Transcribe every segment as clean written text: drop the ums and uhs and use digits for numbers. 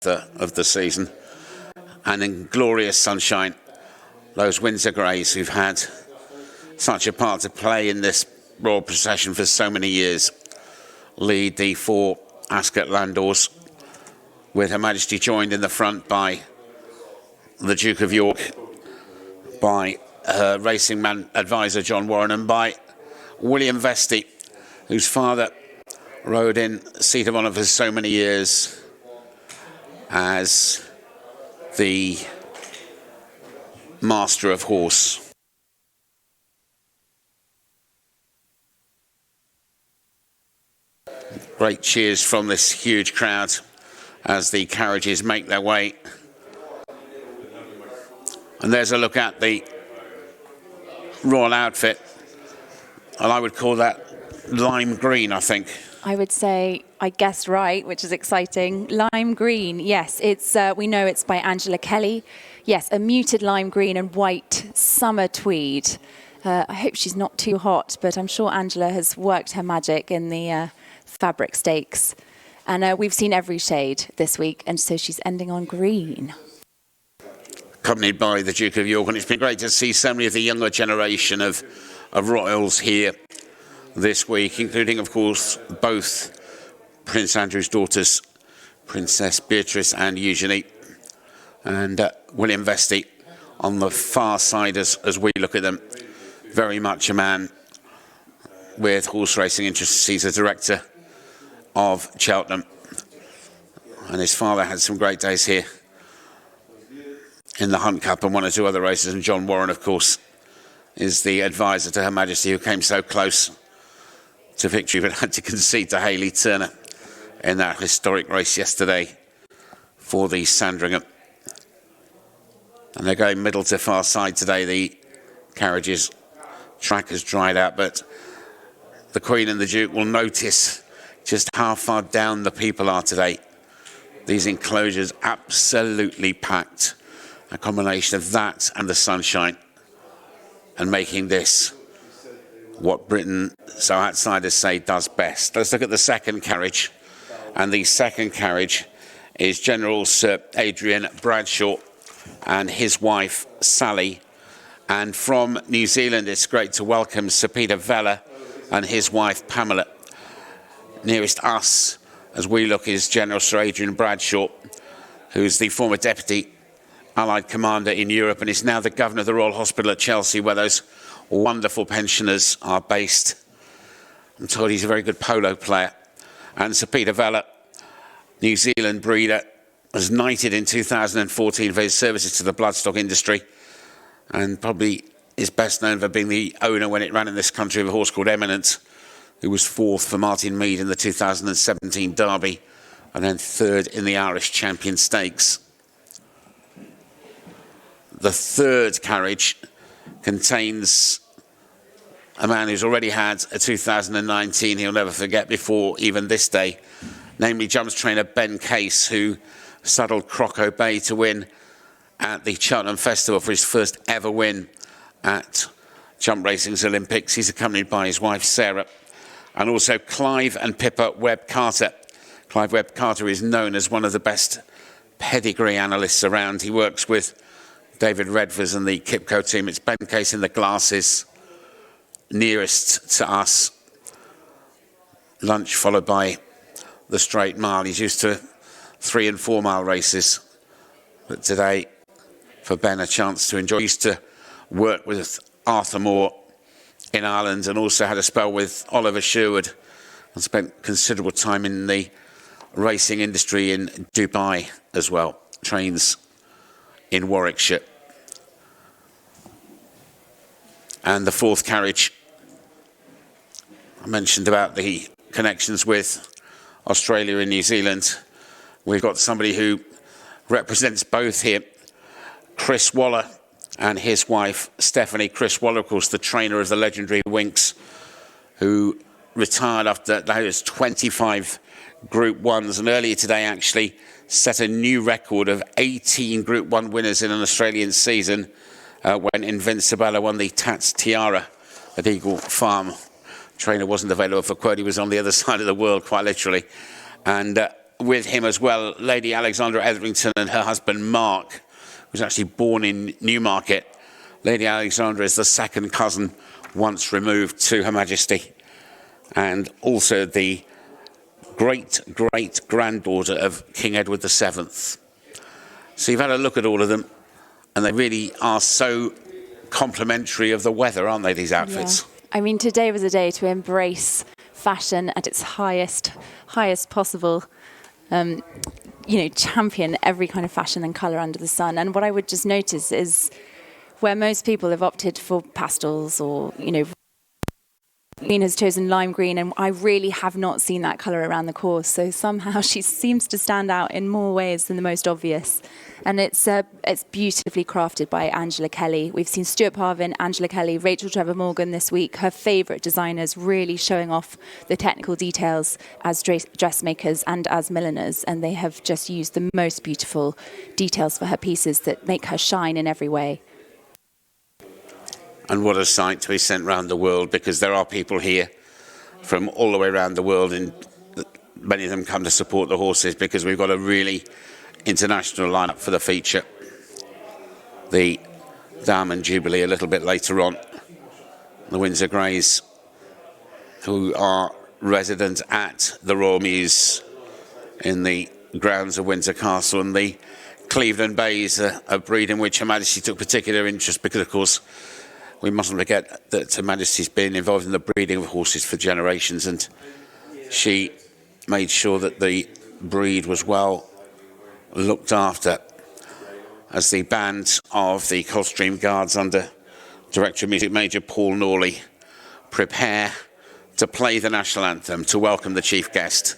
of the season. And in glorious sunshine, those Windsor Greys who've had such a part to play in this royal procession for so many years lead the 4 Ascot Landors, with Her Majesty joined in the front by the Duke of York, by her racing man advisor John Warren, and by William Vestey, whose father rode in seat of honour for so many years as the master of horse. Great cheers from this huge crowd as the carriages make their way. And there's a look at the royal outfit, and I would call that lime green, I think. I would say I guessed right, which is exciting. Lime green, yes. It's we know it's by Angela Kelly. Yes, a muted lime green and white summer tweed. I hope she's not too hot, but I'm sure Angela has worked her magic in the fabric stakes. And we've seen every shade this week, and so she's ending on green. Accompanied by the Duke of York, and it's been great to see so many of the younger generation of royals here this week, including, of course, both Prince Andrew's daughters, Princess Beatrice and Eugenie, and William Vestey on the far side as we look at them. Very much a man with horse racing interests. He's a director of Cheltenham, and his father had some great days here in the Hunt Cup and 1 or 2 other races. And John Warren, of course, is the advisor to Her Majesty, who came so close to victory but had to concede to Hayley Turner in that historic race yesterday for the Sandringham. And they're going middle to far side today. The carriages track has dried out, but the Queen and the Duke will notice just how far down the people are today. These enclosures absolutely packed. A combination of that and the sunshine, and making this what Britain, so outsiders say, does best. Let's look at the second carriage. And the second carriage is General Sir Adrian Bradshaw and his wife Sally. And from New Zealand, it's great to welcome Sir Peter Vella and his wife Pamela. Nearest us as we look is General Sir Adrian Bradshaw, who's the former Deputy Allied Commander in Europe and is now the Governor of the Royal Hospital at Chelsea, where those wonderful pensioners are based. I'm told he's a very good polo player. And Sir Peter Vella, New Zealand breeder, was knighted in 2014 for his services to the bloodstock industry, and probably is best known for being the owner, when it ran in this country, of a horse called Eminent, who was 4th for Martin Mead in the 2017 Derby, and then 3rd in the Irish Champion Stakes. The third carriage contains a man who's already had a 2019 he'll never forget before even this day, namely jumps trainer Ben Case, who saddled Croco Bay to win at the Cheltenham Festival for his first ever win at Jump Racing's Olympics. He's accompanied by his wife Sarah, and also Clive and Pippa Webb-Carter. Clive Webb-Carter is known as one of the best pedigree analysts around. He works with David Redvers and the Kipco team. It's Ben Case in the glasses, nearest to us. Lunch followed by the straight mile. He's used to 3 and 4 mile races, but today, for Ben, a chance to enjoy. He used to work with Arthur Moore in Ireland, and also had a spell with Oliver Sherwood, and spent considerable time in the racing industry in Dubai as well. Trains in Warwickshire. And the fourth carriage, I mentioned about the connections with Australia and New Zealand. We've got somebody who represents both here, Chris Waller and his wife Stephanie. Chris Waller, of course, the trainer of the legendary Winx, who retired after those 25 Group 1s, and earlier today actually set a new record of 18 Group 1 winners in an Australian season when Invincibella won the Tats Tiara at Eagle Farm. Trainer wasn't available for quote, he was on the other side of the world, quite literally. And with him as well, Lady Alexandra Etherington and her husband Mark, who was actually born in Newmarket. Lady Alexandra is the second cousin once removed to Her Majesty, and also the great-great-granddaughter of King Edward VII. So you've had a look at all of them, and they really are so complimentary of the weather, aren't they, these outfits? Yeah. I mean, today was a day to embrace fashion at its highest possible, champion every kind of fashion and colour under the sun. And what I would just notice is where most people have opted for pastels or, Queen has chosen lime green, and I really have not seen that colour around the course. So somehow she seems to stand out in more ways than the most obvious. And it's beautifully crafted by Angela Kelly. We've seen Stuart Parvin, Angela Kelly, Rachel Trevor Morgan this week, her favourite designers, really showing off the technical details as dressmakers and as milliners. And they have just used the most beautiful details for her pieces that make her shine in every way. And what a sight to be sent round the world, because there are people here from all the way around the world, and many of them come to support the horses because we've got a really international lineup for the feature. The Diamond Jubilee a little bit later on. The Windsor Greys, who are resident at the Royal Mews in the grounds of Windsor Castle, and the Cleveland Bays, a breed in which Her Majesty took particular interest because, of course, we mustn't forget that Her Majesty's been involved in the breeding of horses for generations, and she made sure that the breed was well looked after as the band of the Coldstream Guards under Director of Music Major Paul Norley prepare to play the national anthem to welcome the chief guest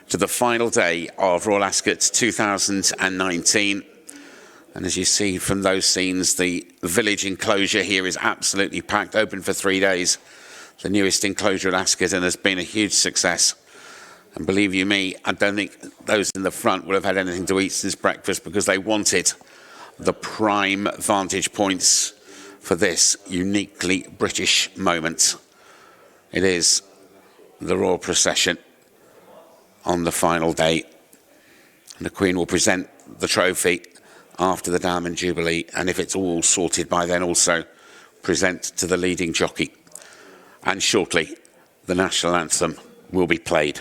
to the final day of Royal Ascot 2019. And as you see from those scenes, the village enclosure here is absolutely packed, open for 3 days. The newest enclosure at Ascot, and has been a huge success. And believe you me, I don't think those in the front would have had anything to eat since breakfast, because they wanted the prime vantage points for this uniquely British moment. It is the royal procession on the final day. And the Queen will present the trophy after the Diamond Jubilee, and if it's all sorted by then, also present to the leading jockey. And shortly, the national anthem will be played.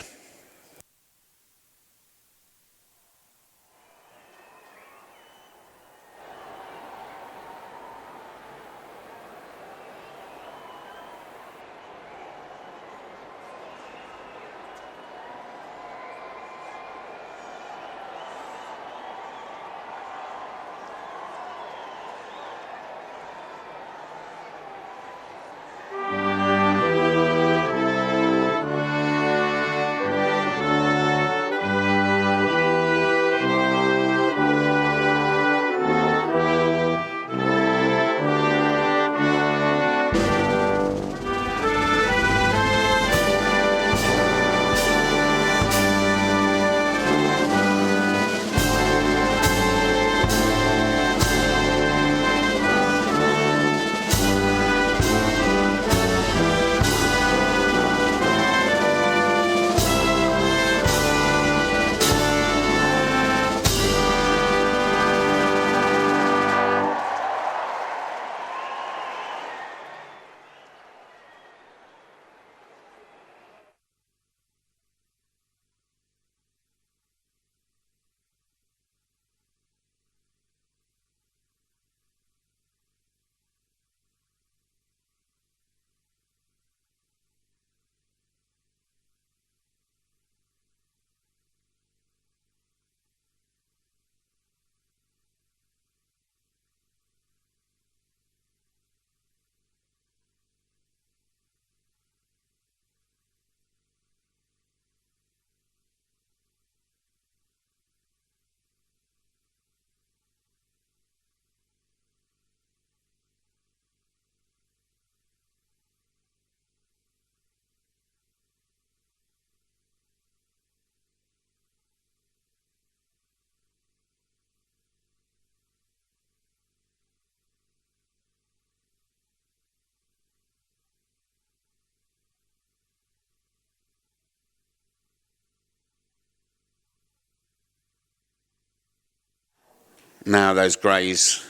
Now those greys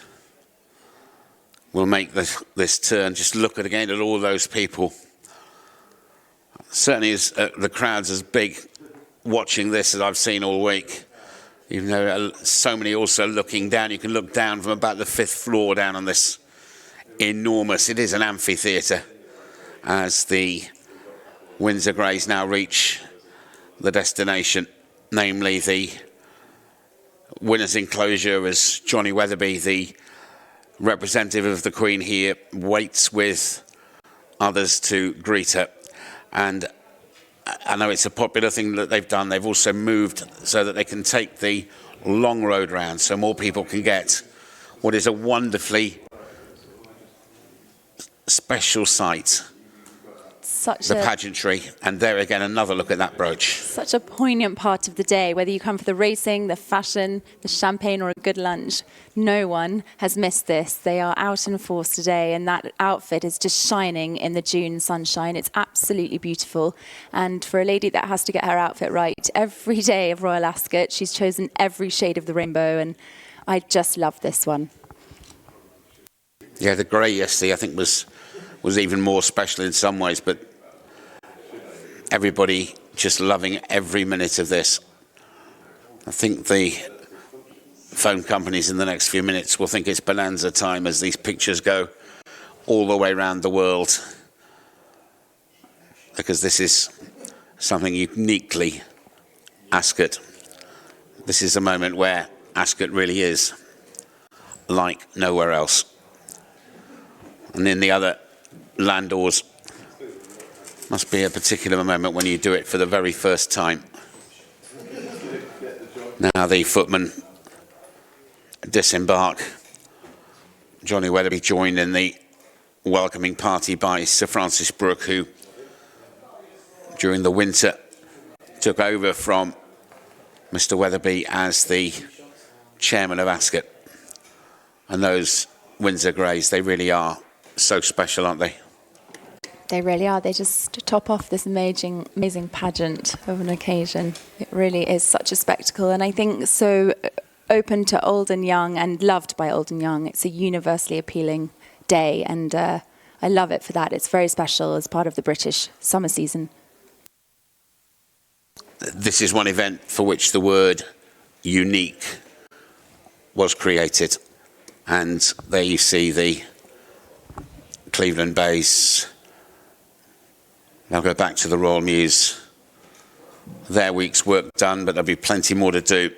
will make this turn. Just look again at all those people. Certainly the crowd's as big watching this as I've seen all week. Even though so many also looking down. You can look down from about the 5th floor down on this enormous, it is an amphitheatre, as the Windsor Greys now reach the destination, namely the winner's enclosure, as Johnny Weatherby, the representative of the Queen here, waits with others to greet her. And I know it's a popular thing that they've done. They've also moved so that they can take the long road round, so more people can get what is a wonderfully special sight. The pageantry, and there again another look at that brooch. Such a poignant part of the day, whether you come for the racing, the fashion, the champagne or a good lunch. No one has missed this. They are out in force today, and that outfit is just shining in the June sunshine. It's absolutely beautiful, and for a lady that has to get her outfit right every day of Royal Ascot, she's chosen every shade of the rainbow, and I just love this one. Yeah, the grey yesterday I think was even more special in some ways, but everybody just loving every minute of this. I think the phone companies in the next few minutes will think it's bonanza time as these pictures go all the way around the world, because this is something uniquely Ascot. This is a moment where Ascot really is like nowhere else. And in the other landors, must be a particular moment when you do it for the very first time. Now the footmen disembark. Johnny Weatherby joined in the welcoming party by Sir Francis Brooke, who during the winter took over from Mr. Weatherby as the chairman of Ascot. And those Windsor Greys, they really are so special, aren't they? They really are. They just top off this amazing pageant of an occasion. It really is such a spectacle, and I think so open to old and young and loved by old and young. It's a universally appealing day, and I love it for that. It's very special as part of the British summer season. This is one event for which the word unique was created, and there you see the Cleveland Bays. They'll go back to the Royal Mews. Their week's work done, but there'll be plenty more to do